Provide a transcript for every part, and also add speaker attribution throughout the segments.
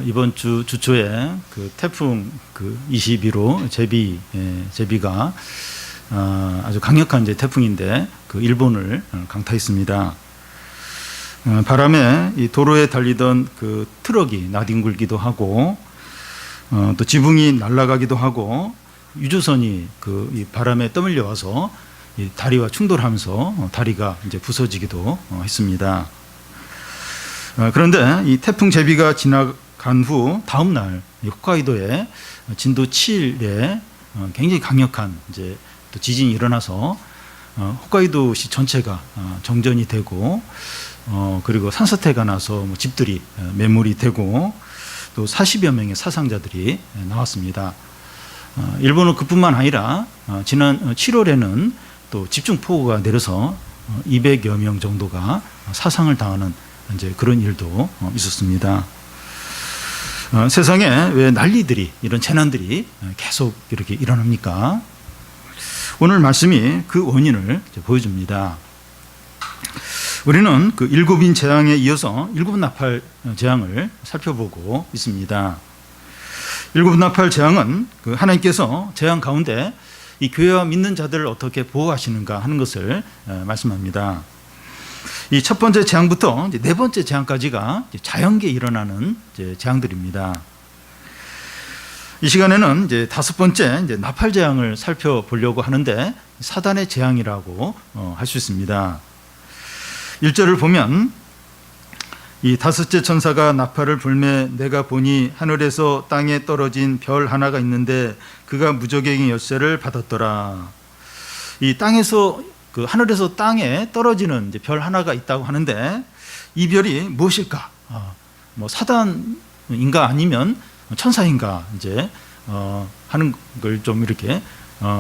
Speaker 1: 이번 주 주초에 그 태풍 22로 제비가 아주 강력한 이제 태풍인데 그 일본을 강타했습니다. 바람에 이 도로에 달리던 그 트럭이 나뒹굴기도 하고 또 지붕이 날아가기도 하고 유조선이 이 바람에 떠밀려 와서 이 다리와 충돌하면서 다리가 이제 부서지기도 했습니다. 그런데 이 태풍 제비가 지나간 후 다음 날 홋카이도에 진도 7의 굉장히 강력한 이제 또 지진이 일어나서 홋카이도시 전체가 정전이 되고 그리고 산사태가 나서 집들이 매몰이 되고 또 40여 명의 사상자들이 나왔습니다. 일본은 그뿐만 아니라 지난 7월에는 또 집중폭우가 내려서 200여 명 정도가 사상을 당하는 이제 그런 일도 있었습니다. 세상에 왜 난리들이, 이런 재난들이 계속 이렇게 일어납니까? 오늘 말씀이 그 원인을 보여줍니다. 우리는 그 7인 재앙에 이어서 7 나팔 재앙을 살펴보고 있습니다. 7 나팔 재앙은 그 하나님께서 재앙 가운데 이 교회와 믿는 자들을 어떻게 보호하시는가 하는 것을 말씀합니다. 이 첫 번째 재앙부터 이제 네 번째 재앙까지가 자연계에 일어나는 이제 재앙들입니다. 이 시간에는 이제 다섯 번째 이제 나팔 재앙을 살펴보려고 하는데 사단의 재앙이라고 할 수 있습니다. 1절을 보면 이 다섯째 천사가 나팔을 불매 내가 보니 하늘에서 땅에 떨어진 별 하나가 있는데 그가 무저갱의 열쇠를 받았더라. 이 땅에서 그 하늘에서 땅에 떨어지는 이제 별 하나가 있다고 하는데 이 별이 무엇일까? 뭐 사단인가 아니면 천사인가 이제 하는 걸 좀 이렇게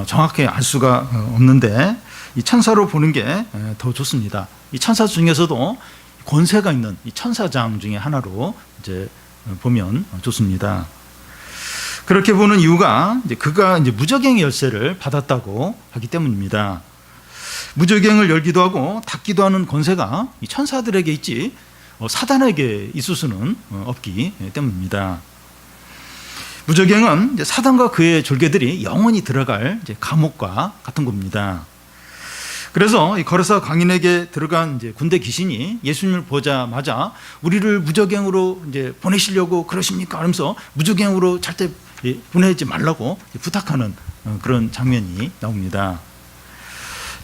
Speaker 1: 정확하게 알 수가 없는데 이 천사로 보는 게 더 좋습니다. 이 천사 중에서도 권세가 있는 이 천사장 중에 하나로 이제 보면 좋습니다. 그렇게 보는 이유가 이제 그가 이제 무저갱의 열쇠를 받았다고 하기 때문입니다. 무저갱을 열기도 하고 닫기도 하는 권세가 이 천사들에게 있지 사단에게 있을 수는 없기 때문입니다. 무저갱은 이제 사단과 그의 졸개들이 영원히 들어갈 이제 감옥과 같은 겁니다. 그래서 이 거레사 광인에게 들어간 이제 군대 귀신이 예수님을 보자마자 우리를 무저갱으로 이제 보내시려고 그러십니까? 하면서 무저갱으로 절대 보내지 말라고 부탁하는 그런 장면이 나옵니다.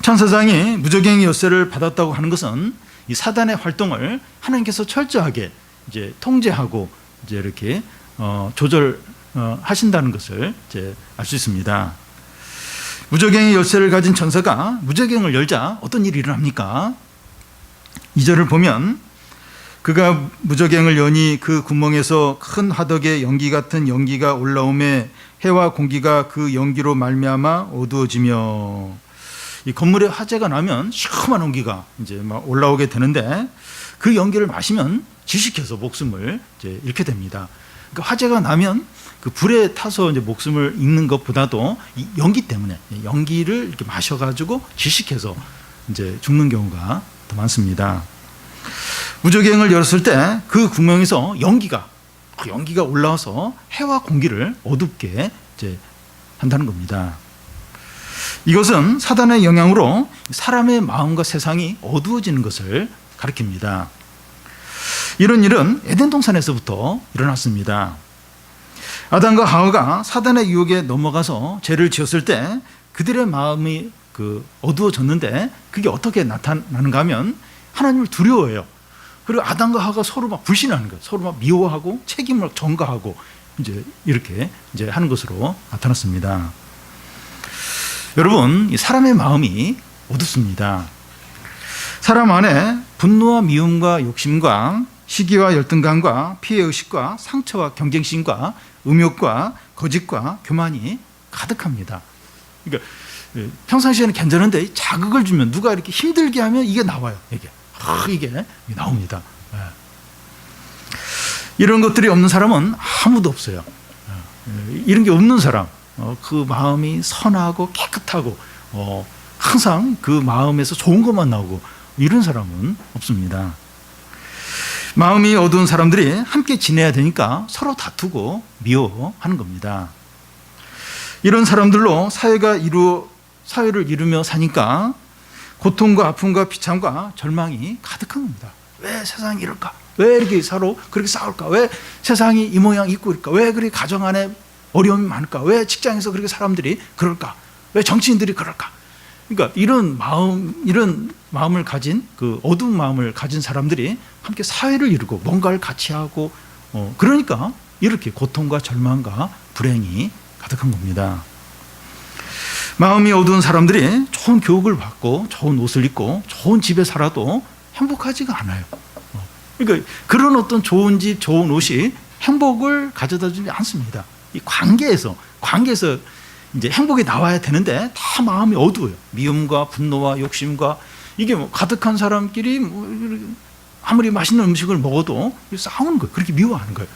Speaker 1: 천사장이 무저갱의 열쇠를 받았다고 하는 것은 이 사단의 활동을 하나님께서 철저하게 이제 통제하고 이제 이렇게 조절하신다는 것을 이제 알 수 있습니다. 무저갱의 열쇠를 가진 천사가 무저갱을 열자 어떤 일이 일어납니까? 2절을 보면 그가 무저갱을 여니 그 구멍에서 큰 화덕의 연기 같은 연기가 올라오매 해와 공기가 그 연기로 말미암아 어두워지며 이 건물에 화재가 나면 시커먼 연기가 이제 막 올라오게 되는데 그 연기를 마시면 질식해서 목숨을 이제 잃게 됩니다. 그러니까 화재가 나면 그 불에 타서 이제 목숨을 잃는 것보다도 이 연기 때문에 연기를 이렇게 마셔가지고 질식해서 이제 죽는 경우가 더 많습니다. 무저갱을 열었을 때 그 구멍에서 연기가 올라와서 해와 공기를 어둡게 이제 한다는 겁니다. 이것은 사단의 영향으로 사람의 마음과 세상이 어두워지는 것을 가리킵니다. 이런 일은 에덴 동산에서부터 일어났습니다. 아담과 하와가 사단의 유혹에 넘어가서 죄를 지었을 때 그들의 마음이 어두워졌는데 그게 어떻게 나타나는가 하면 하나님을 두려워해요. 그리고 아담과 하와가 서로 막 불신하는 거예요. 서로 막 미워하고 책임을 전가하고 이제 이렇게 이제 하는 것으로 나타났습니다. 여러분, 이 사람의 마음이 어둡습니다. 사람 안에 분노와 미움과 욕심과 시기와 열등감과 피해의식과 상처와 경쟁심과 음욕과 거짓과 교만이 가득합니다. 그러니까 평상시에는 괜찮은데 자극을 주면 누가 이렇게 힘들게 하면 이게 나와요. 이게 나옵니다. 이런 것들이 없는 사람은 아무도 없어요. 이런 게 없는 사람, 그 마음이 선하고 깨끗하고 항상 그 마음에서 좋은 것만 나오고 이런 사람은 없습니다. 마음이 어두운 사람들이 함께 지내야 되니까 서로 다투고 미워하는 겁니다. 이런 사람들로 사회를 이루며 사니까 고통과 아픔과 비참과 절망이 가득한 겁니다. 왜 세상이 이럴까? 왜 이렇게 서로 그렇게 싸울까? 왜 세상이 이 모양 있고 이럴까? 왜 그렇게 가정 안에 어려움이 많을까? 왜 직장에서 그렇게 사람들이 그럴까? 왜 정치인들이 그럴까? 그러니까 이런 마음을 가진, 그 어두운 마음을 가진 사람들이 함께 사회를 이루고 뭔가를 같이 하고, 그러니까 이렇게 고통과 절망과 불행이 가득한 겁니다. 마음이 어두운 사람들이 좋은 교육을 받고 좋은 옷을 입고 좋은 집에 살아도 행복하지가 않아요. 그러니까 그런 어떤 좋은 집, 좋은 옷이 행복을 가져다 주지 않습니다. 이 관계에서 이제 행복이 나와야 되는데 다 마음이 어두워요. 미움과 분노와 욕심과 이게 뭐 가득한 사람끼리 아무리 맛있는 음식을 먹어도 싸우는 거예요. 그렇게 미워하는 거예요.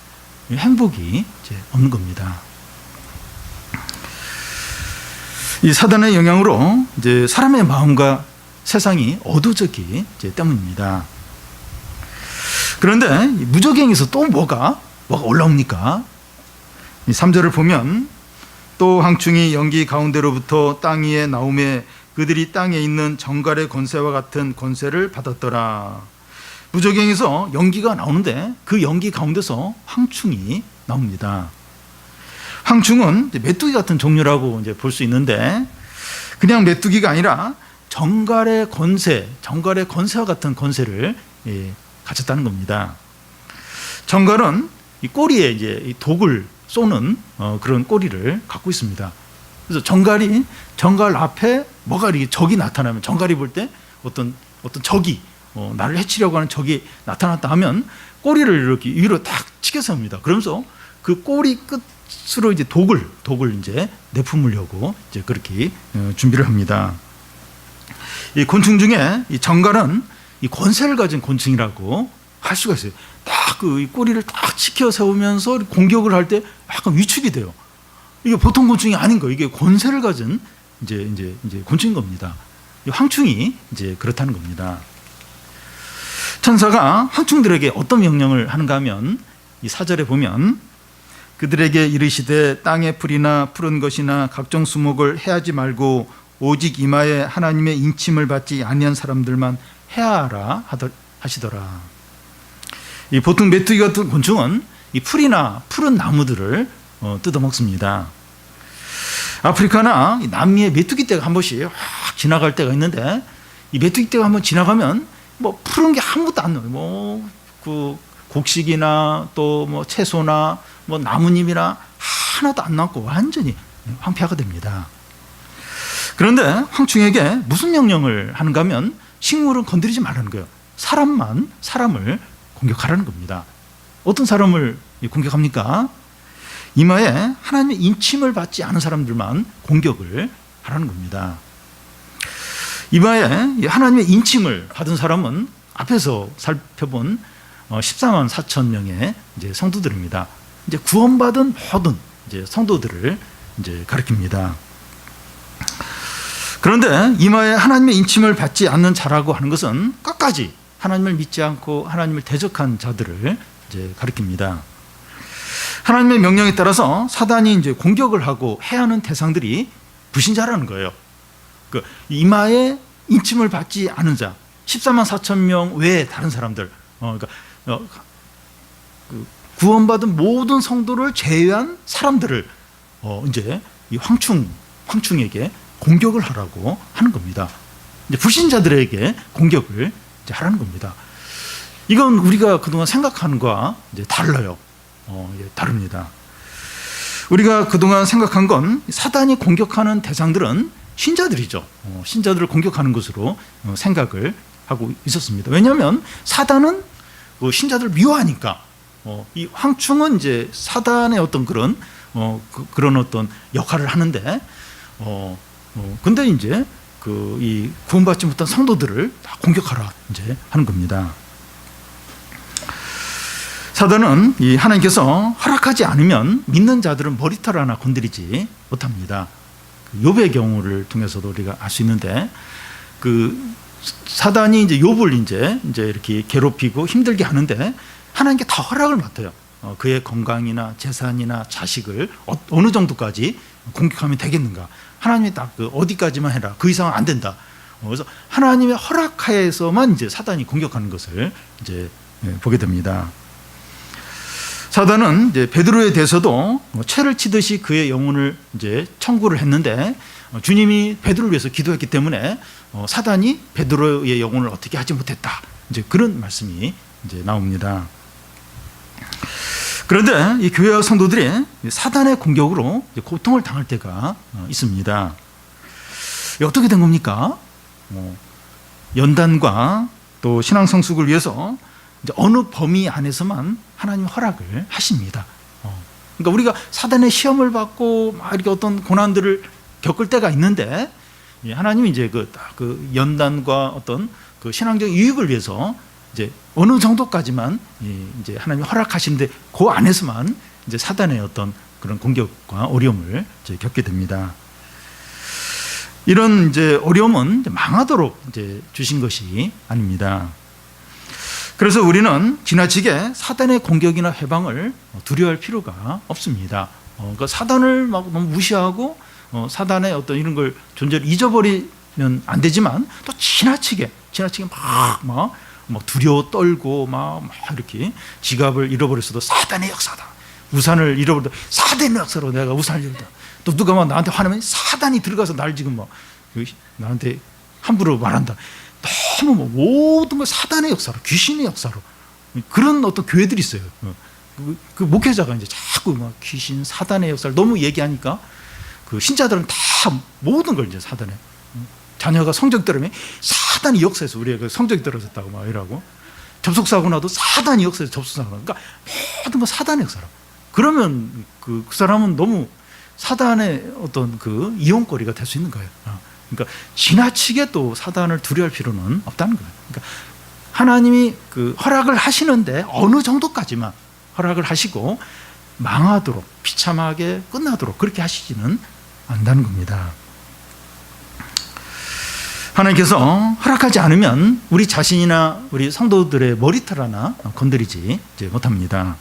Speaker 1: 행복이 이제 없는 겁니다. 이 사단의 영향으로 이제 사람의 마음과 세상이 어두워졌기 때문입니다. 그런데 무적행에서 또 뭐가 올라옵니까? 이 3절을 보면 또 황충이 연기 가운데로부터 땅 위에 나오매 그들이 땅에 있는 정갈의 권세와 같은 권세를 받았더라. 무적행에서 연기가 나오는데 그 연기 가운데서 황충이 나옵니다. 황충은 메뚜기 같은 종류라고 이제 볼 수 있는데 그냥 메뚜기가 아니라 정갈의 권세와 같은 권세를 가졌다는 겁니다. 정갈은 이 꼬리에 이제 이 독을 쏘는 그런 꼬리를 갖고 있습니다. 그래서 정갈 앞에 뭐가 이렇게 적이 나타나면, 정갈이 볼 때 어떤 적이 나를 해치려고 하는 적이 나타났다 하면 꼬리를 이렇게 위로 딱 치켜 세웁니다. 그러면서 그 꼬리 끝으로 이제 독을 이제 내뿜으려고 이제 그렇게 준비를 합니다. 이 곤충 중에 이 정갈은 이 권세를 가진 곤충이라고 할 수가 있어요. 딱 그 꼬리를 딱 치켜 세우면서 공격을 할 때 약간 위축이 돼요. 이게 보통 곤충이 아닌 거예요. 이게 권세를 가진 이제 곤충인 겁니다. 이 황충이 이제 그렇다는 겁니다. 천사가 황충들에게 어떤 명령을 하는가 하면 이 4절에 보면 그들에게 이르시되 땅의 풀이나 푸른 것이나 각종 수목을 해하지 말고 오직 이마에 하나님의 인침을 받지 아니한 사람들만 해하라 하시더라. 이 보통 메뚜기 같은 곤충은 이 풀이나 푸른 나무들을 뜯어먹습니다. 아프리카나 남미의 메뚜기 떼가 한 번씩 확 지나갈 때가 있는데 이 메뚜기 떼가 한번 지나가면 뭐 푸른 게 아무것도 안 나와요. 뭐 그 곡식이나 또 뭐 채소나 뭐 나뭇잎이나 하나도 안 남고 완전히 황폐화가 됩니다. 그런데 황충에게 무슨 명령을 하는가 하면 식물은 건드리지 말라는 거예요. 사람을 공격하라는 겁니다. 어떤 사람을 공격합니까? 이마에 하나님의 인침을 받지 않은 사람들만 공격을 하라는 겁니다. 이마에 하나님의 인침을 받은 사람은 앞에서 살펴본 14만 4천 명의 이제 성도들입니다. 이제 구원받은 모든 이제 성도들을 이제 가리킵니다. 그런데 이마에 하나님의 인침을 받지 않는 자라고 하는 것은 끝까지 하나님을 믿지 않고 하나님을 대적한 자들을 이제 가리킵니다. 하나님의 명령에 따라서 사단이 이제 공격을 하고 해야 하는 대상들이 불신자라는 거예요. 그 이마에 인침을 받지 않은 자, 14만 4천 명 외에 다른 사람들, 그 구원받은 모든 성도를 제외한 사람들을 이제 이 황충에게 공격을 하라고 하는 겁니다. 이제 불신자들에게 공격을 이제 하라는 겁니다. 이건 우리가 그동안 생각하는 것과 이제 달라요. 다릅니다. 우리가 그동안 생각한 건 사단이 공격하는 대상들은 신자들이죠. 신자들을 공격하는 것으로 생각을 하고 있었습니다. 왜냐하면 사단은 신자들을 미워하니까. 이 황충은 이제 사단의 어떤 그런 어떤 역할을 하는데, 근데 이제 이 구원받지 못한 성도들을 다 공격하라 이제 하는 겁니다. 사단은 이 하나님께서 허락하지 않으면 믿는 자들은 머리털 하나 건드리지 못합니다. 욥의 경우를 통해서도 우리가 알 수 있는데, 그 사단이 이제 욥을 이제 이렇게 괴롭히고 힘들게 하는데 하나님께 다 허락을 맡아요. 그의 건강이나 재산이나 자식을 어느 정도까지 공격하면 되겠는가. 하나님이 딱 어디까지만 해라. 그 이상은 안 된다. 그래서 하나님의 허락하에서만 이제 사단이 공격하는 것을 이제 보게 됩니다. 사단은 이제 베드로에 대해서도 채를 치듯이 그의 영혼을 이제 청구를 했는데 주님이 베드로를 위해서 기도했기 때문에 사단이 베드로의 영혼을 어떻게 하지 못했다. 이제 그런 말씀이 이제 나옵니다. 그런데 이 교회와 성도들이 사단의 공격으로 고통을 당할 때가 있습니다. 어떻게 된 겁니까? 연단과 또 신앙 성숙을 위해서 이제 어느 범위 안에서만 하나님 허락을 하십니다. 그러니까 우리가 사단의 시험을 받고 막 이렇게 어떤 고난들을 겪을 때가 있는데 하나님이 이제 그 연단과 어떤 그 신앙적 유익을 위해서 이제 어느 정도까지만 이제 하나님이 허락하시는데 그 안에서만 이제 사단의 어떤 그런 공격과 어려움을 이제 겪게 됩니다. 이런 이제 어려움은 망하도록 이제 주신 것이 아닙니다. 그래서 우리는 지나치게 사단의 공격이나 해방을 두려워할 필요가 없습니다. 그러니까 사단을 막 너무 무시하고 사단의 어떤 이런 걸 존재를 잊어버리면 안 되지만 또 지나치게 막 두려워 떨고 막 이렇게 지갑을 잃어버렸어도 사단의 역사다. 우산을 잃어버려도 사단의 역사로 내가 우산을 잃었다. 또 누가 막 나한테 화내면 사단이 들어가서 날 지금 막 나한테 함부로 말한다. 너무 모든 걸 사단의 역사로, 귀신의 역사로 그런 어떤 교회들이 있어요. 그 목회자가 이제 자꾸 막 귀신, 사단의 역사를 너무 얘기하니까 그 신자들은 다 모든 걸 이제 사단에, 자녀가 성적 떨어지면 사단이 역사에서 우리가 그 성적이 떨어졌다고 막 이러고, 접속사고 나도 사단이 역사에서 접속사고 나고, 그러니까 모든 거 사단의 역사로. 그러면 그 사람은 너무 사단의 어떤 그 이용거리가 될 수 있는 거예요. 그러니까 지나치게 또 사단을 두려워할 필요는 없다는 거예요. 그러니까 하나님이 그 허락을 하시는데 어느 정도까지만 허락을 하시고 망하도록 비참하게 끝나도록 그렇게 하시지는 않는다는 겁니다. 하나님께서 허락하지 않으면 우리 자신이나 우리 성도들의 머리털 하나 건드리지 못합니다.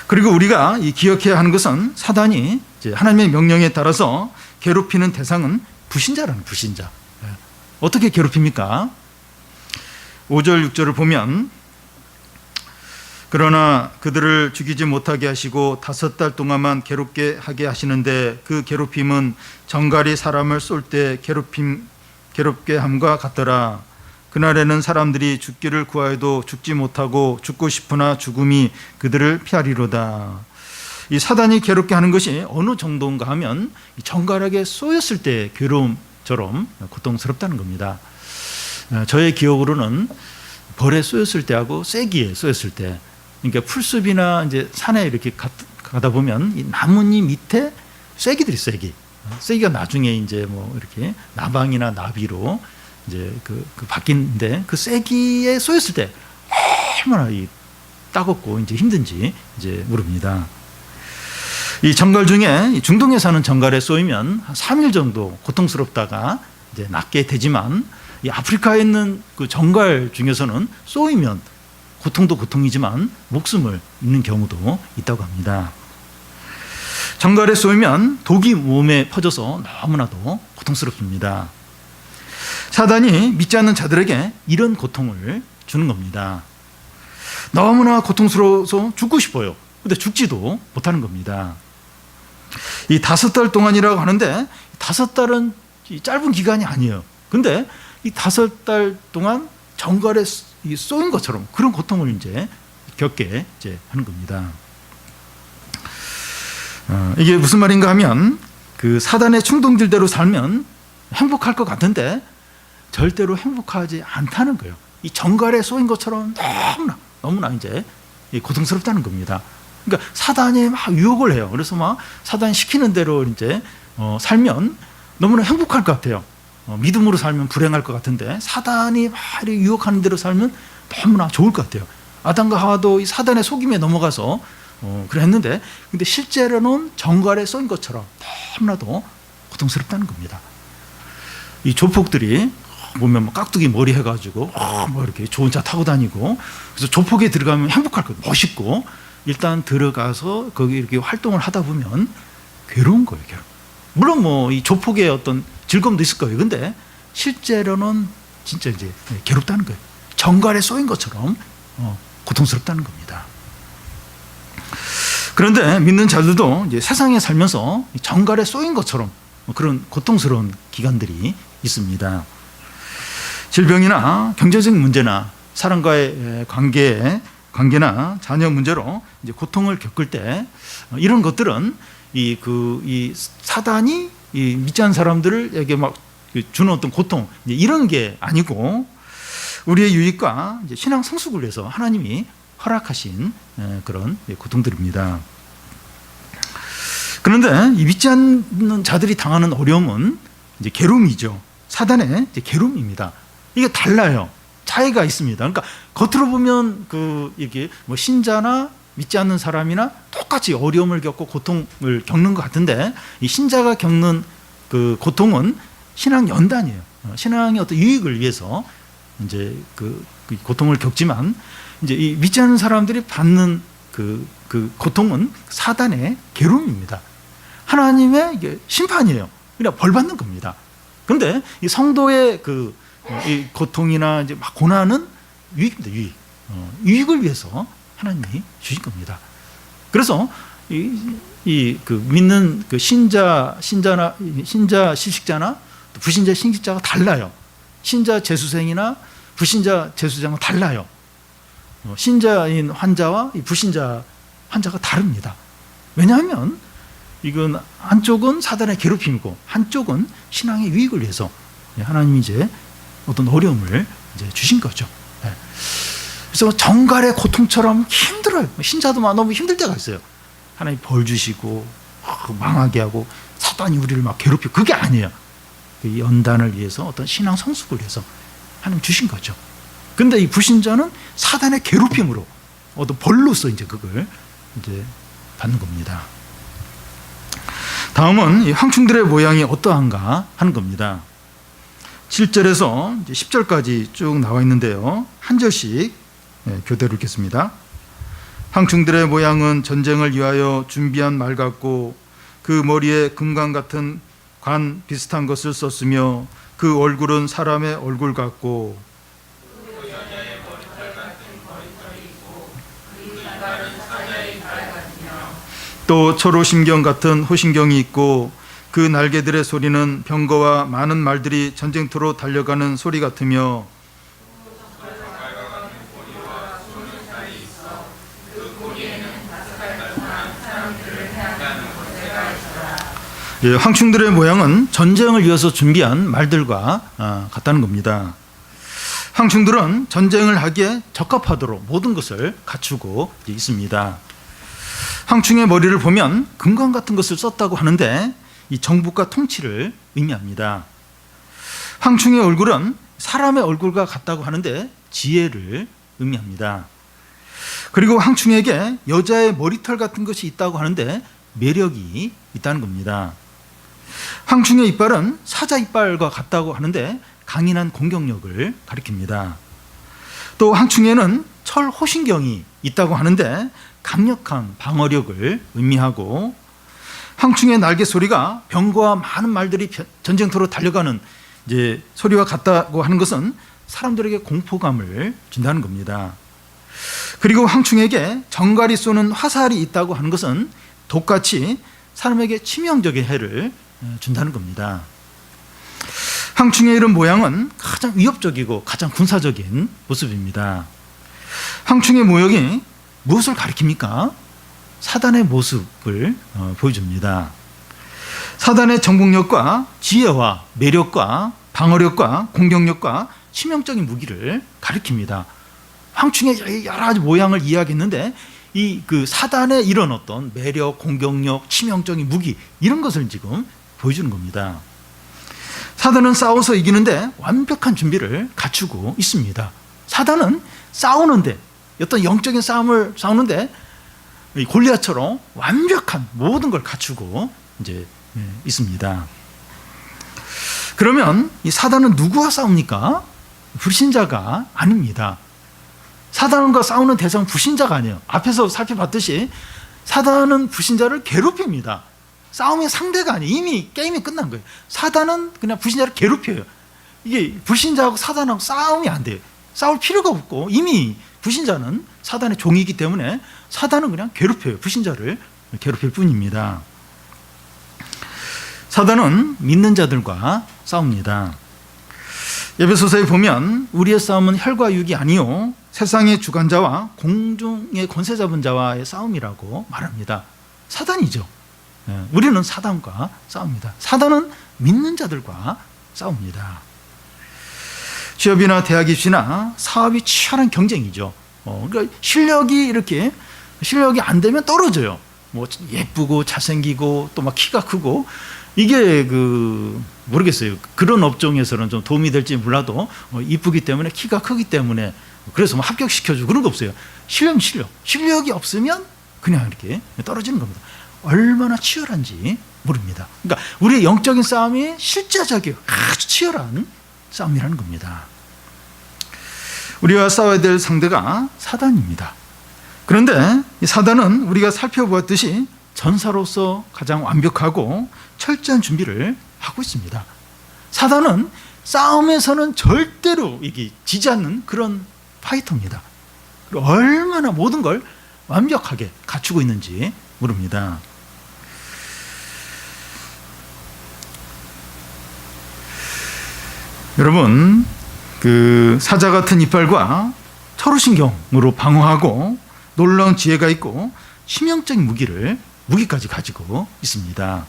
Speaker 1: 그리고 우리가 기억해야 하는 것은 사단이 하나님의 명령에 따라서 괴롭히는 대상은 불신자라는, 불신자. 어떻게 괴롭힙니까? 5절 6절을 보면, 그러나 그들을 죽이지 못하게 하시고 5달 동안만 괴롭게 하게 하시는데 그 괴롭힘은 정갈이 사람을 쏠 때 괴롭게 함과 같더라. 그날에는 사람들이 죽기를 구하여도 죽지 못하고 죽고 싶으나 죽음이 그들을 피하리로다. 이 사단이 괴롭게 하는 것이 어느 정도인가 하면 정갈하게 쏘였을 때 괴로움처럼 고통스럽다는 겁니다. 저의 기억으로는 벌에 쏘였을 때하고 쐐기에 쏘였을 때, 그러니까 풀숲이나 이제 산에 이렇게 가다 보면 이 나뭇잎 밑에 쐐기들이, 쐐기가 나중에 이제 뭐 이렇게 나방이나 나비로 이제 그 바뀐데, 그 쐐기에 쏘였을 때 얼마나 따갑고 이제 힘든지 이제 모릅니다. 이 정갈 중에 중동에 사는 정갈에 쏘이면 한 3일 정도 고통스럽다가 이제 낫게 되지만, 이 아프리카에 있는 그 정갈 중에서는 쏘이면 고통도 고통이지만 목숨을 잃는 경우도 있다고 합니다. 정갈에 쏘이면 독이 몸에 퍼져서 너무나도 고통스럽습니다. 사단이 믿지 않는 자들에게 이런 고통을 주는 겁니다. 너무나 고통스러워서 죽고 싶어요. 근데 죽지도 못하는 겁니다. 이 5달 동안이라고 하는데 5달은 짧은 기간이 아니에요. 근데 이 5달 동안 정갈에 쏘인 것처럼 그런 고통을 이제 겪게 하는 겁니다. 이게 무슨 말인가 하면, 그 사단의 충동질대로 살면 행복할 것 같은데 절대로 행복하지 않다는 거예요. 이 정갈에 쏘인 것처럼 너무나 이제 고통스럽다는 겁니다. 그러니까 사단이 막 유혹을 해요. 그래서 막 사단이 시키는 대로 이제 살면 너무나 행복할 것 같아요. 믿음으로 살면 불행할 것 같은데 사단이 막 유혹하는 대로 살면 너무나 좋을 것 같아요. 아담과 하와도 이 사단의 속임에 넘어가서 그랬는데, 근데 실제로는 정갈에 쏜 것처럼 너무나도 고통스럽다는 겁니다. 이 조폭들이 보면 깍두기 머리 해가지고 뭐 이렇게 좋은 차 타고 다니고, 그래서 조폭에 들어가면 행복할 거예요. 멋있고. 일단 들어가서 거기 이렇게 활동을 하다 보면 괴로운 거예요. 괴로워. 물론 뭐 이 조폭의 어떤 즐거움도 있을 거예요. 근데 실제로는 진짜 이제 괴롭다는 거예요. 정갈에 쏘인 것처럼 고통스럽다는 겁니다. 그런데 믿는 자들도 이제 세상에 살면서 정갈에 쏘인 것처럼 그런 고통스러운 기간들이 있습니다. 질병이나 경제적 문제나 사람과의 관계나 자녀 문제로 이제 고통을 겪을 때 이런 것들은 이 사단이 이 믿지 않는 사람들에게 막 주는 어떤 고통 이런 게 아니고 우리의 유익과 이제 신앙 성숙을 위해서 하나님이 허락하신 그런 고통들입니다. 그런데 이 믿지 않는 자들이 당하는 어려움은 이제 괴로움이죠. 사단의 이제 괴로움입니다. 이게 달라요. 차이가 있습니다. 그러니까 겉으로 보면 이게 뭐 신자나 믿지 않는 사람이나 똑같이 어려움을 겪고 고통을 겪는 것 같은데, 이 신자가 겪는 그 고통은 신앙 연단이에요. 신앙의 어떤 유익을 위해서 이제 그 고통을 겪지만, 이제 이 믿지 않는 사람들이 받는 그 고통은 사단의 괴로움입니다. 하나님의 이게 심판이에요. 그냥 벌 받는 겁니다. 그런데 이 성도의 이 고통이나 이제 막 고난은 유익입니다. 유익을 위해서 하나님이 주신 겁니다. 그래서 믿는 신자나 시식자나 불신자 신식자가 달라요. 신자 재수생이나 불신자 재수생은 달라요. 신자인 환자와 불신자 환자가 다릅니다. 왜냐하면 이건 한쪽은 사단의 괴롭힘이고 한쪽은 신앙의 유익을 위해서 하나님이 이제 어떤 어려움을 이제 주신 거죠. 그래서 정갈의 고통처럼 힘들어요. 신자도 너무 힘들 때가 있어요. 하나님 벌 주시고 망하게 하고 사단이 우리를 막 괴롭히고, 그게 아니에요. 그 연단을 위해서 어떤 신앙 성숙을 위해서 하나님 주신 거죠. 근데 이 불신자는 사단의 괴롭힘으로 어떤 벌로서 이제 그걸 이제 받는 겁니다. 다음은 이 황충들의 모양이 어떠한가 하는 겁니다. 7절에서 이제 10절까지 쭉 나와 있는데요. 한 절씩 교대로 읽겠습니다. 황충들의 모양은 전쟁을 위하여 준비한 말 같고 그 머리에 금관 같은 관 비슷한 것을 썼으며 그 얼굴은 사람의 얼굴 같고 또 초로심경 같은 호심경이 있고 그 날개들의 소리는 병거와 많은 말들이 전쟁터로 달려가는 소리 같으며 황충들의 모양은 전쟁을 위해서 준비한 말들과 같다는 겁니다. 황충들은 전쟁을 하기에 적합하도록 모든 것을 갖추고 있습니다. 황충의 머리를 보면 금관 같은 것을 썼다고 하는데 이 정복과 통치를 의미합니다. 황충의 얼굴은 사람의 얼굴과 같다고 하는데 지혜를 의미합니다. 그리고 황충에게 여자의 머리털 같은 것이 있다고 하는데 매력이 있다는 겁니다. 황충의 이빨은 사자 이빨과 같다고 하는데 강인한 공격력을 가리킵니다. 또 황충에는 철 호신경이 있다고 하는데 강력한 방어력을 의미하고, 황충의 날개 소리가 병거와 많은 말들이 전쟁터로 달려가는 이제 소리와 같다고 하는 것은 사람들에게 공포감을 준다는 겁니다. 그리고 황충에게 정갈이 쏘는 화살이 있다고 하는 것은 독같이 사람에게 치명적인 해를 준다는 겁니다. 황충의 이런 모양은 가장 위협적이고 가장 군사적인 모습입니다. 황충의 모형이 무엇을 가리킵니까? 사단의 모습을 보여줍니다. 사단의 정복력과 지혜와 매력과 방어력과 공격력과 치명적인 무기를 가리킵니다. 황충의 여러 가지 모양을 이야기했는데 그 사단의 이런 어떤 매력, 공격력, 치명적인 무기 이런 것을 지금 보여주는 겁니다. 사단은 싸워서 이기는데 완벽한 준비를 갖추고 있습니다. 사단은 싸우는데 어떤 영적인 싸움을 싸우는데 골리앗처럼 완벽한 모든 걸 갖추고 이제 있습니다. 그러면 이 사단은 누구와 싸웁니까? 불신자가 아닙니다. 사단과 싸우는 대상은 불신자가 아니에요. 앞에서 살펴봤듯이 사단은 불신자를 괴롭힙니다. 싸움의 상대가 아니에요. 이미 게임이 끝난 거예요. 사단은 그냥 불신자를 괴롭혀요. 이게 불신자하고 사단하고 싸움이 안 돼요. 싸울 필요가 없고 이미 불신자는 사단의 종이기 때문에 사단은 그냥 괴롭혀요. 불신자를 괴롭힐 뿐입니다. 사단은 믿는 자들과 싸웁니다. 에베소서에 보면 우리의 싸움은 혈과 육이 아니요 세상의 주관자와 공중의 권세 잡은 자와의 싸움이라고 말합니다. 사단이죠. 우리는 사단과 싸웁니다. 사단은 믿는 자들과 싸웁니다. 취업이나 대학 입시나 사업이 치열한 경쟁이죠. 그러니까 실력이 안 되면 떨어져요. 뭐 예쁘고 잘생기고 또 막 키가 크고 이게 모르겠어요. 그런 업종에서는 좀 도움이 될지 몰라도 이쁘기 때문에 키가 크기 때문에 그래서 뭐 합격시켜주고 그런 거 없어요. 실력이 없으면 그냥 이렇게 떨어지는 겁니다. 얼마나 치열한지 모릅니다. 그러니까 우리의 영적인 싸움이 실제적이에요. 아주 치열한 싸움이라는 겁니다. 우리가 싸워야 될 상대가 사단입니다. 그런데 이 사단은 우리가 살펴보았듯이 전사로서 가장 완벽하고 철저한 준비를 하고 있습니다. 사단은 싸움에서는 절대로 이게 지지 않는 그런 파이터입니다. 그리고 얼마나 모든 걸 완벽하게 갖추고 있는지 모릅니다. 여러분, 사자 같은 이빨과 철우신경으로 방어하고 놀라운 지혜가 있고 치명적인 무기까지 가지고 있습니다.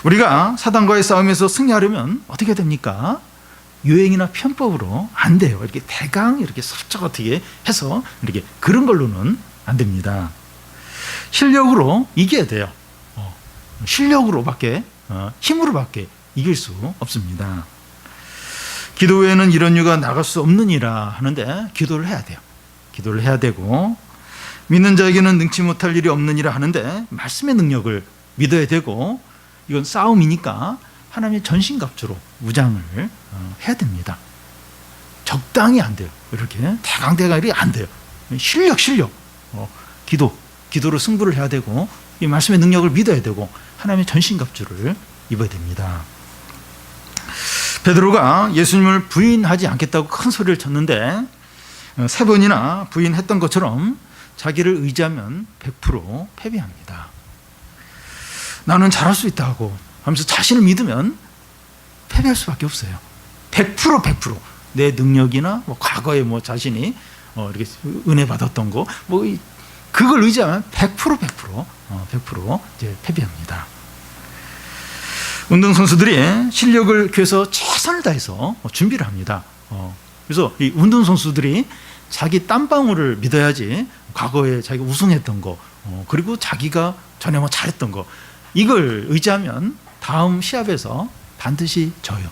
Speaker 1: 우리가 사단과의 싸움에서 승리하려면 어떻게 됩니까? 유행이나 편법으로 안 돼요. 이렇게 대강 이렇게 살짝 어떻게 해서 이렇게 그런 걸로는 안 됩니다. 실력으로 이겨야 돼요. 실력으로밖에 힘으로밖에 이길 수 없습니다. 기도 외에는 이런 유가 나갈 수 없느니라 하는데 기도를 해야 돼요. 기도를 해야 되고 믿는 자에게는 능치 못할 일이 없느니라 하는데 말씀의 능력을 믿어야 되고 이건 싸움이니까 하나님의 전신갑주로 무장을 해야 됩니다. 적당히 안 돼요. 이렇게 대강대강 이렇게 안 돼요. 실력 기도로 승부를 해야 되고 이 말씀의 능력을 믿어야 되고 하나님의 전신갑주를 입어야 됩니다. 베드로가 예수님을 부인하지 않겠다고 큰 소리를 쳤는데 3번이나 부인했던 것처럼 자기를 의지하면 100% 패배합니다. 나는 잘할 수 있다 하고 하면서 자신을 믿으면 패배할 수밖에 없어요. 100% 내 능력이나 뭐 과거에 뭐 자신이 이렇게 은혜 받았던 거 뭐 그걸 의지하면 100% 이제 패배합니다. 운동선수들이 실력을 위해서 최선을 다해서 준비를 합니다. 그래서 이 운동선수들이 자기 땀방울을 믿어야지 과거에 자기가 우승했던 거 그리고 자기가 전에 뭐 잘했던 거 이걸 의지하면 다음 시합에서 반드시 져요.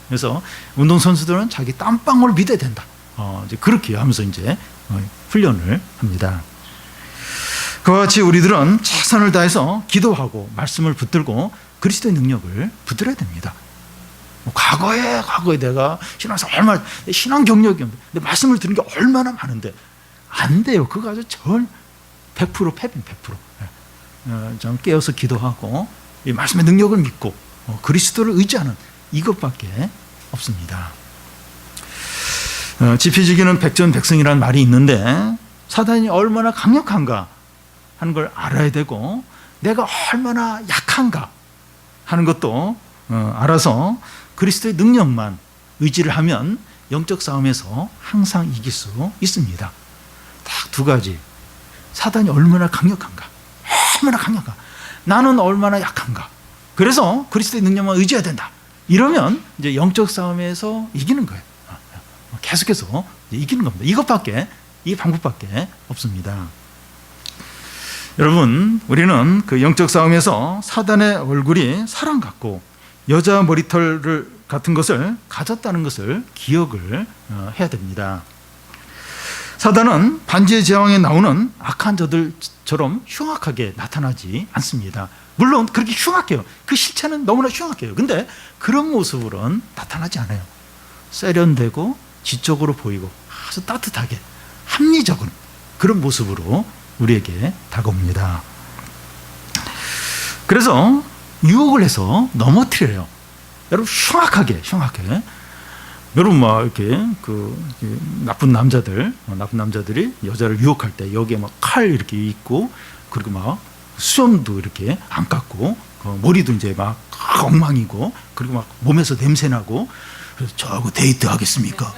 Speaker 1: 그래서 운동선수들은 자기 땀방울을 믿어야 된다. 이제 그렇게 하면서 이제 훈련을 합니다. 그와 같이 우리들은 최선을 다해서 기도하고 말씀을 붙들고 그리스도의 능력을 붙들어야 됩니다. 과거에 내가 신앙에서 얼마나 신앙 경력이 없는데 내 말씀을 들은 게 얼마나 많은데 안 돼요. 그거 아주 100% 패배 100%. 좀 깨어서 기도하고 이 말씀의 능력을 믿고 그리스도를 의지하는 이것밖에 없습니다. 지피지기는 백전백승이라는 말이 있는데 사단이 얼마나 강력한가 하는 걸 알아야 되고 내가 얼마나 약한가 하는 것도 알아서 그리스도의 능력만 의지를 하면 영적 싸움에서 항상 이길 수 있습니다. 딱 2가지. 사단이 얼마나 강력한가. 나는 얼마나 약한가. 그래서 그리스도의 능력만 의지해야 된다. 이러면 이제 영적 싸움에서 이기는 거예요. 계속해서 이기는 겁니다. 이 방법밖에 없습니다. 여러분, 우리는 그 영적 싸움에서 사단의 얼굴이 사람 같고 여자 머리털 같은 것을 가졌다는 것을 기억을 해야 됩니다. 사단은 반지의 제왕에 나오는 악한 자들처럼 흉악하게 나타나지 않습니다. 물론 그렇게 흉악해요. 그 실체는 너무나 흉악해요. 근데 그런 모습으로는 나타나지 않아요. 세련되고 지적으로 보이고 아주 따뜻하게 합리적인 그런 모습으로 우리에게 다가옵니다. 그래서 유혹을 해서 넘어뜨려요. 여러분 흉악하게 여러분 막 이렇게 나쁜 남자들이 여자를 유혹할 때 여기에 막 칼 이렇게 있고 그리고 막 수염도 이렇게 안 깎고 머리도 이제 막 엉망이고 그리고 막 몸에서 냄새 나고 그래서 저하고 데이트 하겠습니까?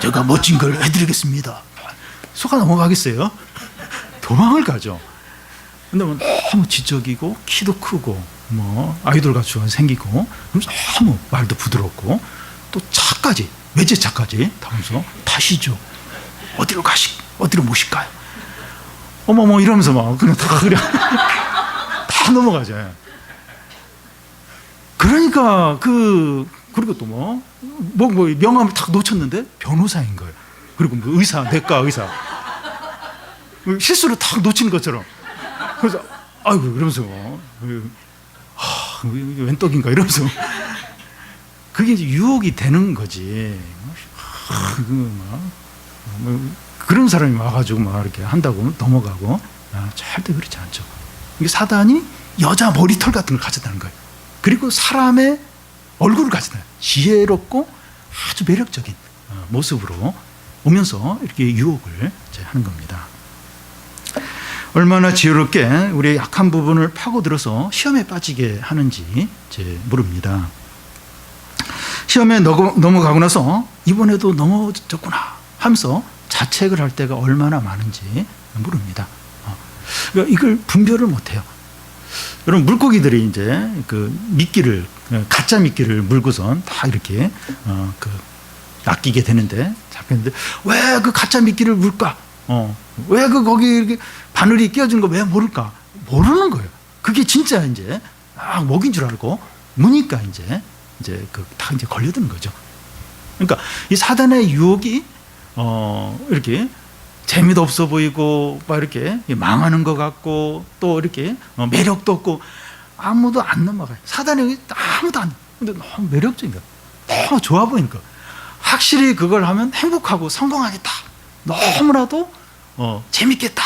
Speaker 1: 제가 멋진 걸 해드리겠습니다. 속아 넘어가겠어요? 도망을 가죠. 근데 뭐 너무 지적이고 키도 크고 뭐 아이돌 같이 생기고 너무 말도 부드럽고 또 차까지 외제차까지 타면서 타시죠. 어디로 모실까요? 어머머 이러면서 막 그냥 다 넘어가죠. 그러니까 그리고 또 뭐 명함을 탁 놓쳤는데 변호사인 거예요. 그리고 뭐 내과 의사 실수로 탁 놓치는 것처럼. 그래서 아이고 이러면서 웬 떡인가 이러면서 그게 이제 유혹이 되는 거지. 그런 사람이 와가지고 막 이렇게 한다고 넘어가고 절대 그렇지 않죠. 이게 사단이 여자 머리털 같은 걸 가졌다는 거예요. 그리고 사람의 얼굴을 가졌다. 지혜롭고 아주 매력적인 모습으로 오면서 이렇게 유혹을 하는 겁니다. 얼마나 지혜롭게 우리의 약한 부분을 파고들어서 시험에 빠지게 하는지 모릅니다. 시험에 넘어가고 나서 이번에도 넘어졌구나 하면서 자책을 할 때가 얼마나 많은지 모릅니다. 그러니까 이걸 분별을 못해요. 여러분 물고기들이 이제 가짜 미끼를 물고선 다 이렇게 낚이게 되는데 잡혔는데 왜 그 가짜 미끼를 물까? 왜 거기 이렇게 바늘이 끼어진 거 왜 모를까? 모르는 거예요. 그게 진짜 이제 먹인 줄 알고 무니까 이제 다 걸려드는 거죠. 그러니까 이 사단의 유혹이 이렇게 재미도 없어 보이고 막 이렇게 망하는 것 같고 또 이렇게 매력도 없고 아무도 안 넘어가요. 사단이 아무도 안. 근데 너무 매력적인 거야. 너무 좋아 보이니까 확실히 그걸 하면 행복하고 성공하겠다. 너무나도 재밌겠다.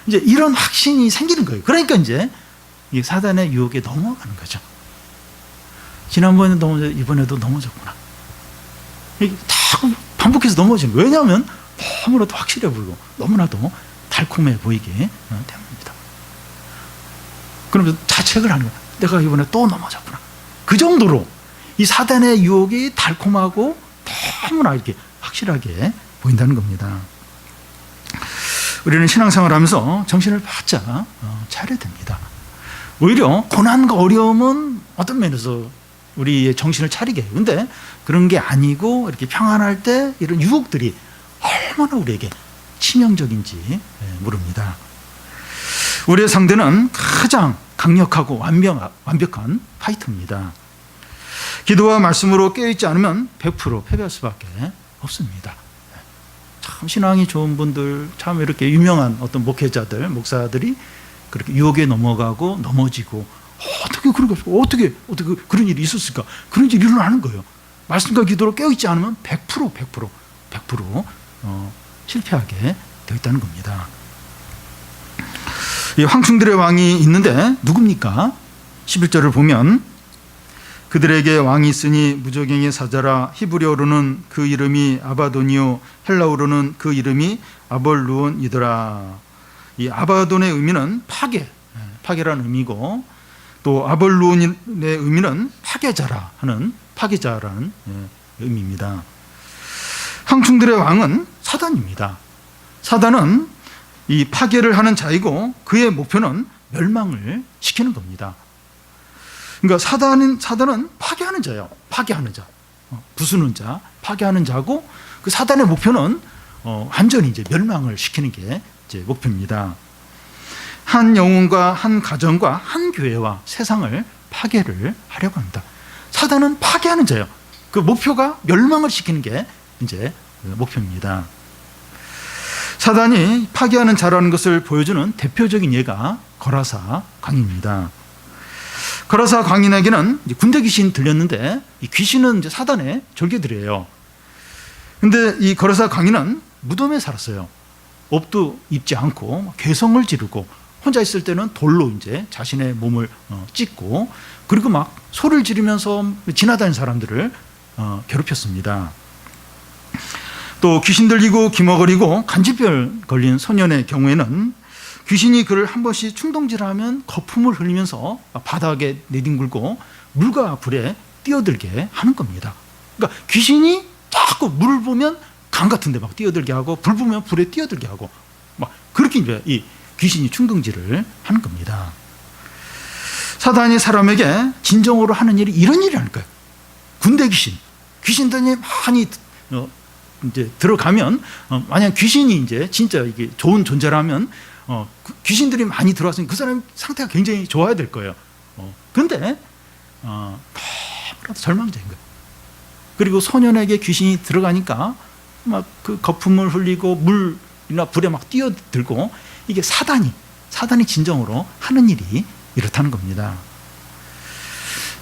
Speaker 1: 이제 이런 확신이 생기는 거예요. 그러니까 이제 이 사단의 유혹에 넘어가는 거죠. 지난번에 넘어져 이번에도 넘어졌구나. 이게 다 반복해서 넘어지는 거예요. 왜냐하면 너무나도 확실해 보이고 너무나도 달콤해 보이기 때문입니다. 그러면서 자책을 하는 거예요. 내가 이번에 또 넘어졌구나. 그 정도로 이 사단의 유혹이 달콤하고 너무나 이렇게 확실하게 보인다는 겁니다. 우리는 신앙생활을 하면서 정신을 바짝 차려야 됩니다. 오히려 고난과 어려움은 어떤 면에서 우리의 정신을 차리게 해요. 근데 그런 게 아니고 이렇게 평안할 때 이런 유혹들이 얼마나 우리에게 치명적인지 모릅니다. 우리의 상대는 가장 강력하고 완벽한 파이터입니다. 기도와 말씀으로 깨어있지 않으면 100% 패배할 수밖에 없습니다. 참 신앙이 좋은 분들, 참 이렇게 유명한 어떤 목회자들, 목사들이 그렇게 유혹에 넘어가고 넘어지고 어떻게 그런 일이 있었을까? 그런 일이 일어나는 거예요. 말씀과 기도로 깨어있지 않으면 100% 실패하게 되어 있다는 겁니다. 이 황충들의 왕이 있는데 누굽니까? 11절을 보면 그들에게 왕이 있으니 무저갱의 사자라. 히브리어로는 그 이름이 아바돈이요 헬라어로는 그 이름이 아볼루온이더라. 이 아바돈의 의미는 파괴라는 의미고 또 아볼루온의 의미는 파괴자라는 의미입니다. 황충들의 왕은 사단입니다. 사단은 이 파괴를 하는 자이고 그의 목표는 멸망을 시키는 겁니다. 그러니까 사단은 파괴하는 자예요. 파괴하는 자, 부수는 자, 파괴하는 자고 그 사단의 목표는 완전히 이제 멸망을 시키는 게 이제 목표입니다. 한 영혼과 한 가정과 한 교회와 세상을 파괴를 하려고 합니다. 사단은 파괴하는 자예요. 그 목표가 멸망을 시키는 게 이제 목표입니다. 사단이 파괴하는 자라는 것을 보여주는 대표적인 예가 거라사 강입니다. 거라사 광인에게는 이제 군대 귀신 들렸는데 이 귀신은 이제 사단의 절개들이에요. 근데 이 거라사 광인은 무덤에 살았어요. 옷도 입지 않고 괴성을 지르고 혼자 있을 때는 돌로 이제 자신의 몸을 찢고 그리고 막 소리를 지르면서 지나다니는 사람들을 괴롭혔습니다. 또 귀신 들리고 기머거리고 간질병 걸린 소년의 경우에는 귀신이 그를 한 번씩 충동질하면 거품을 흘리면서 바닥에 내뒹굴고 물과 불에 뛰어들게 하는 겁니다. 그러니까 귀신이 자꾸 물을 보면 강 같은 데 막 뛰어들게 하고 불 보면 불에 뛰어들게 하고 막 그렇게 이제 이 귀신이 충동질을 하는 겁니다. 사단이 사람에게 진정으로 하는 일이 이런 일이 아닐까요? 군대 귀신들이 많이 이제 들어가면 만약 귀신이 이제 진짜 이게 좋은 존재라면 귀신들이 많이 들어왔으니 그 사람 상태가 굉장히 좋아야 될 거예요. 그런데 너무나도 절망적인 거예요. 그리고 소년에게 귀신이 들어가니까 막 그 거품을 흘리고 물이나 불에 막 뛰어들고 이게 사단이 진정으로 하는 일이 이렇다는 겁니다.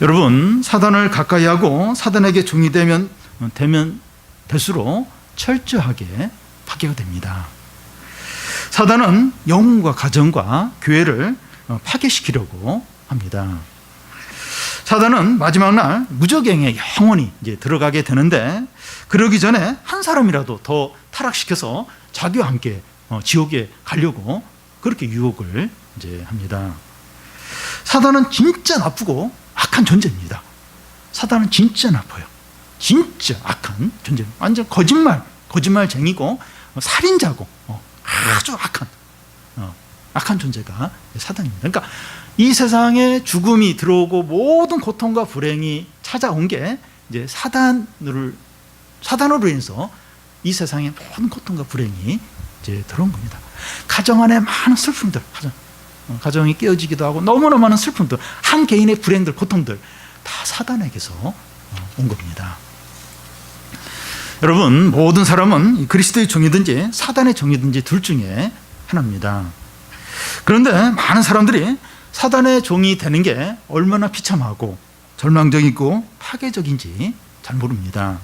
Speaker 1: 여러분, 사단을 가까이 하고 사단에게 종이 되면 될수록 철저하게 파괴가 됩니다. 사단은 영혼과 가정과 교회를 파괴시키려고 합니다. 사단은 마지막 날 무저갱에 영원히 이제 들어가게 되는데 그러기 전에 한 사람이라도 더 타락시켜서 자기와 함께 지옥에 가려고 그렇게 유혹을 이제 합니다. 사단은 진짜 나쁘고 악한 존재입니다. 사단은 진짜 나빠요. 진짜 악한 존재. 완전 거짓말쟁이고 살인자고 아주 악한 존재가 사단입니다. 그러니까 이 세상에 죽음이 들어오고 모든 고통과 불행이 찾아온 게 이제 사단으로 인해서 이 세상에 모든 고통과 불행이 이제 들어온 겁니다. 가정 안에 많은 슬픔들, 가정이 깨어지기도 하고 너무나 많은 슬픔들, 한 개인의 불행들, 고통들 다 사단에게서 온 겁니다. 여러분, 모든 사람은 그리스도의 종이든지 사단의 종이든지 둘 중에 하나입니다. 그런데 많은 사람들이 사단의 종이 되는 게 얼마나 비참하고 절망적이고 파괴적인지 잘 모릅니다.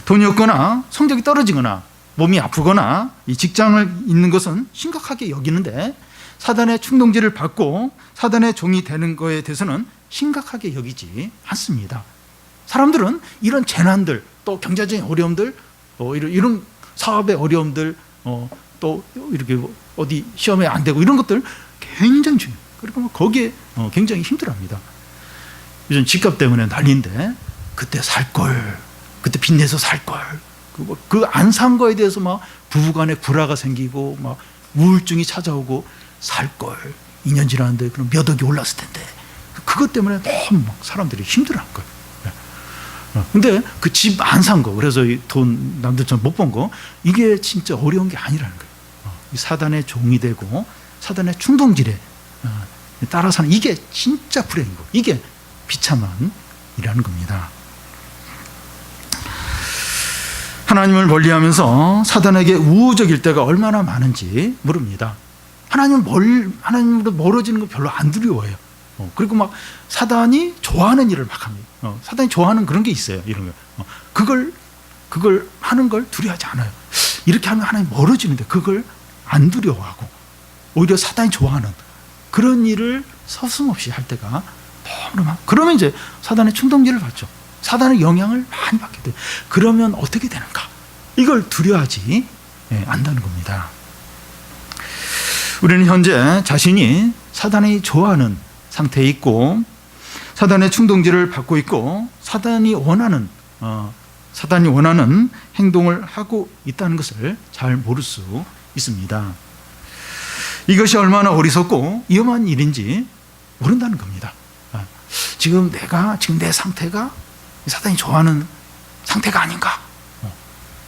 Speaker 1: 돈이 없거나 성적이 떨어지거나 몸이 아프거나 이 직장을 잃는 것은 심각하게 여기는데 사단의 충동질을 받고 사단의 종이 되는 것에 대해서는 심각하게 여기지 않습니다. 사람들은 이런 재난들, 또 경제적인 어려움들, 이런 사업의 어려움들, 또 이렇게 어디 시험에 안 되고 이런 것들 굉장히 중요해요. 그리고 거기에 굉장히 힘들어합니다. 요즘 집값 때문에 난리인데 그때 살 걸, 그때 빚내서 살 걸, 그 안 산 거에 대해서 막 부부간에 불화가 생기고 막 우울증이 찾아오고 살 걸, 2년 지났는데 그럼 몇 억이 올랐을 텐데 그것 때문에 너무 막 사람들이 힘들어한 거예요. 근데 그 집 안 산 거, 그래서 돈 남들처럼 못 번 거, 이게 진짜 어려운 게 아니라는 거예요. 사단의 종이 되고 사단의 충동질에 따라 사는 이게 진짜 불행이고 이게 비참한 일이라는 겁니다. 하나님을 멀리하면서 사단에게 우호적일 때가 얼마나 많은지 모릅니다. 하나님으로 멀어지는 거 별로 안 두려워해요. 그리고 막 사단이 좋아하는 일을 막 합니다. 사단이 좋아하는 그런 게 있어요. 이런 거. 그걸 하는 걸 두려워하지 않아요. 이렇게 하면 하나님 멀어지는데 그걸 안 두려워하고 오히려 사단이 좋아하는 그런 일을 서슴없이 할 때가 너무나 많아요. 그러면 이제 사단의 충동질을 받죠. 사단의 영향을 많이 받게 돼요. 그러면 어떻게 되는가? 이걸 두려워하지 않는다는 겁니다. 우리는 현재 자신이 사단이 좋아하는 상태에 있고 사단의 충동질을 받고 있고 사단이 원하는 행동을 하고 있다는 것을 잘 모를 수 있습니다. 이것이 얼마나 어리석고 위험한 일인지 모른다는 겁니다. 지금 내 상태가 사단이 좋아하는 상태가 아닌가?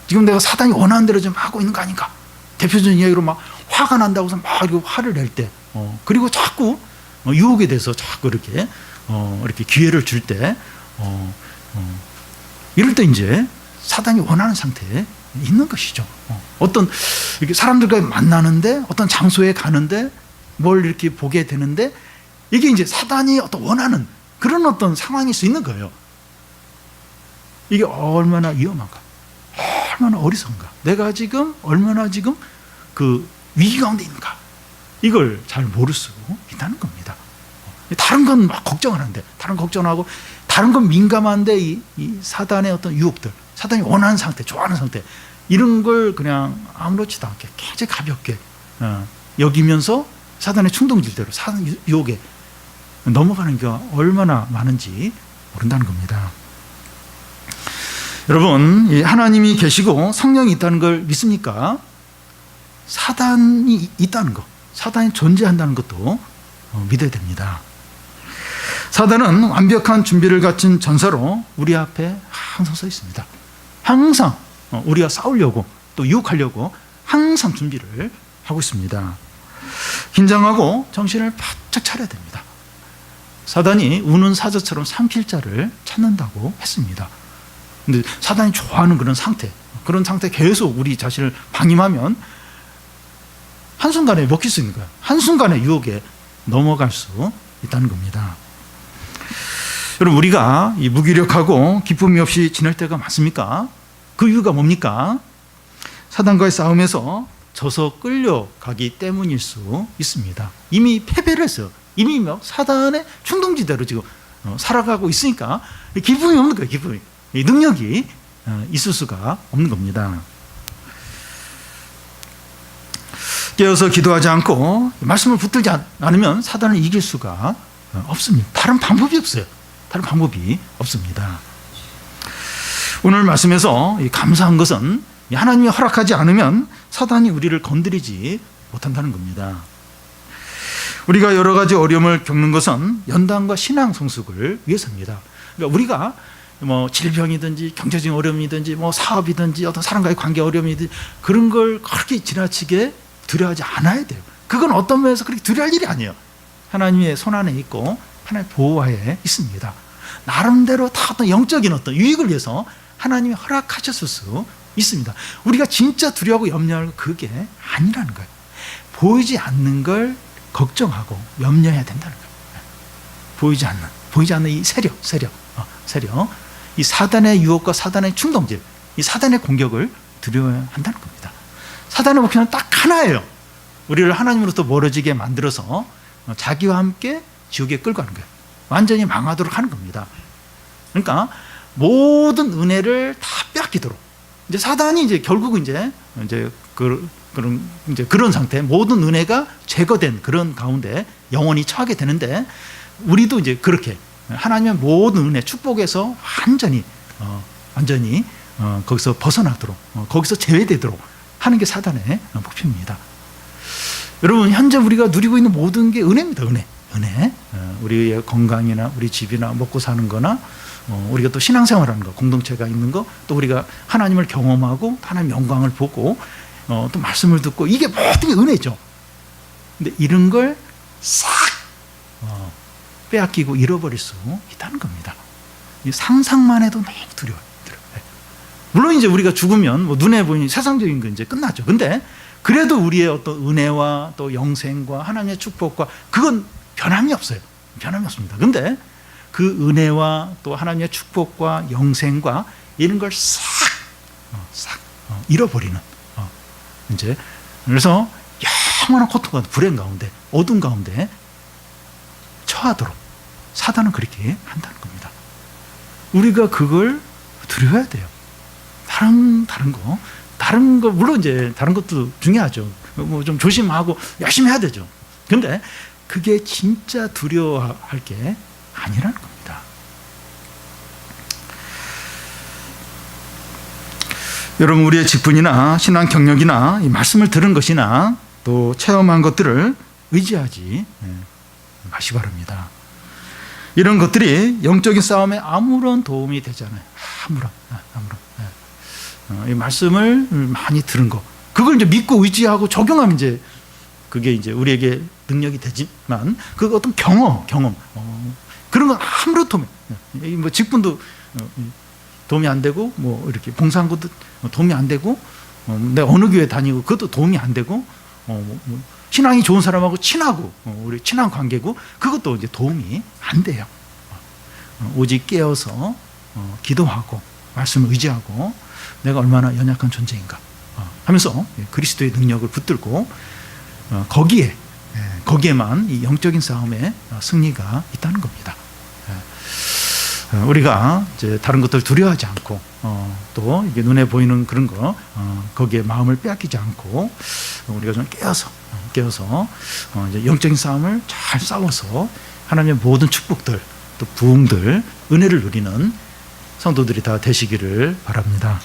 Speaker 1: 지금 내가 사단이 원하는 대로 좀 하고 있는 거 아닌가? 대표적인 이야기로 막 화가 난다고 해서 막 이렇게 화를 낼 때, 그리고 자꾸 유혹에 대해서 자꾸 이렇게 기회를 줄 때, 이럴 때 이제 사단이 원하는 상태에 있는 것이죠. 어떤 이렇게 사람들과 만나는데 어떤 장소에 가는데 뭘 이렇게 보게 되는데 이게 이제 사단이 어떤 원하는 그런 어떤 상황일 수 있는 거예요. 이게 얼마나 위험한가, 얼마나 어리석은가, 내가 지금 얼마나 지금 그 위기 가운데 있는가, 이걸 잘 모를 수 있다는 겁니다. 다른 건 막 걱정하는데, 다른 걱정하고, 다른 건 민감한데, 이 사단의 어떤 유혹들, 사단이 원하는 상태, 좋아하는 상태, 이런 걸 그냥 아무렇지도 않게 굉장히 가볍게 여기면서 사단의 충동질대로, 사단 유혹에 넘어가는 경우가 얼마나 많은지 모른다는 겁니다. 여러분, 하나님이 계시고 성령이 있다는 걸 믿습니까? 사단이 있다는 것, 사단이 존재한다는 것도 믿어야 됩니다. 사단은 완벽한 준비를 갖춘 전사로 우리 앞에 항상 서 있습니다. 항상 우리가 싸우려고 또 유혹하려고 항상 준비를 하고 있습니다. 긴장하고 정신을 바짝 차려야 됩니다. 사단이 우는 사자처럼 삼킬 자를 찾는다고 했습니다. 근데 사단이 좋아하는 그런 상태 계속 우리 자신을 방임하면 한순간에 먹힐 수 있는 거예요. 한순간에 유혹에 넘어갈 수 있다는 겁니다. 여러분, 우리가 이 무기력하고 기쁨이 없이 지낼 때가 많습니까? 그 이유가 뭡니까? 사단과의 싸움에서 져서 끌려가기 때문일 수 있습니다. 이미 패배를 했어요. 이미 사단의 충동지대로 지금 살아가고 있으니까 기쁨이 없는 거예요. 기쁨이, 이 능력이 있을 수가 없는 겁니다. 깨어서 기도하지 않고 말씀을 붙들지 않으면 사단을 이길 수가 없습니다. 다른 방법이 없어요. 다른 방법이 없습니다. 오늘 말씀에서 감사한 것은 하나님이 허락하지 않으면 사단이 우리를 건드리지 못한다는 겁니다. 우리가 여러 가지 어려움을 겪는 것은 연단과 신앙 성숙을 위해서입니다. 그러니까 우리가 뭐 질병이든지 경제적인 어려움이든지 뭐 사업이든지 어떤 사람과의 관계 어려움이든지 그런 걸 그렇게 지나치게 두려워하지 않아야 돼요. 그건 어떤 면에서 그렇게 두려워할 일이 아니에요. 하나님의 손 안에 있고 하나님의 보호하에 있습니다. 나름대로 다 어떤 영적인 어떤 유익을 위해서 하나님이 허락하셨을 수 있습니다. 우리가 진짜 두려워하고 염려할 그게 아니라는 거예요. 보이지 않는 걸 걱정하고 염려해야 된다는 거예요. 보이지 않는 이 세력, 이 사단의 유혹과 사단의 충동질, 이 사단의 공격을 두려워해야 한다는 겁니다. 사단의 목표는 딱 하나예요. 우리를 하나님으로부터 멀어지게 만들어서 자기와 함께 지옥에 끌고 가는 거예요. 완전히 망하도록 하는 겁니다. 그러니까 모든 은혜를 다 빼앗기도록, 이제 사단이 이제 결국은 그런 상태, 모든 은혜가 제거된 그런 가운데 영원히 처하게 되는데, 우리도 이제 그렇게 하나님의 모든 은혜, 축복에서 완전히 거기서 벗어나도록, 거기서 제외되도록 하는 게 사단의 목표입니다. 여러분, 현재 우리가 누리고 있는 모든 게 은혜입니다. 은혜. 우리의 건강이나 우리 집이나 먹고 사는 거나 우리가 또 신앙생활하는 거, 공동체가 있는 거, 또 우리가 하나님을 경험하고 하나님의 영광을 보고 또 말씀을 듣고, 이게 모든 게 은혜죠. 근데 이런 걸 싹 빼앗기고 잃어버릴 수 있다는 겁니다. 상상만 해도 너무 두려워요. 물론 이제 우리가 죽으면 뭐 눈에 보이는 세상적인 건 이제 끝나죠. 근데 그래도 우리의 어떤 은혜와 또 영생과 하나님의 축복과 그건 변함이 없어요. 변함이 없습니다. 근데 그 은혜와 또 하나님의 축복과 영생과 이런 걸 싹 잃어버리는, 이제 그래서 영원한 고통과 불행 가운데, 어둠 가운데 처하도록 사단은 그렇게 한다는 겁니다. 우리가 그걸 두려워야 돼요. 다른 거 물론 이제 다른 것도 중요하죠. 뭐 좀 조심하고 열심히 해야 되죠. 근데 그게 진짜 두려워할 게 아니라는 겁니다. 여러분, 우리의 직분이나 신앙 경력이나 이 말씀을 들은 것이나 또 체험한 것들을 의지하지 마시기 바랍니다. 이런 것들이 영적인 싸움에 아무런 도움이 되지 않아요. 아무런. 이 말씀을 많이 들은 거, 그걸 이제 믿고 의지하고 적용하면 이제 그게 이제 우리에게 능력이 되지만, 그 어떤 경험, 그런 건 아무런 도움이, 뭐 직분도 도움이 안 되고, 뭐 이렇게 봉사한 것도 도움이 안 되고, 내가 어느 교회 다니고 그것도 도움이 안 되고, 신앙이 좋은 사람하고 친하고 우리 친한 관계고 그것도 이제 도움이 안 돼요. 오직 깨어서 기도하고 말씀을 의지하고 내가 얼마나 연약한 존재인가 하면서 그리스도의 능력을 붙들고 거기에만 이 영적인 싸움에 승리가 있다는 겁니다. 우리가 이제 다른 것들 두려워하지 않고 또 이게 눈에 보이는 그런 거 거기에 마음을 빼앗기지 않고 우리가 좀 깨어서 이제 영적인 싸움을 잘 싸워서 하나님의 모든 축복들 또 부흥들 은혜를 누리는 성도들이 다 되시기를 바랍니다.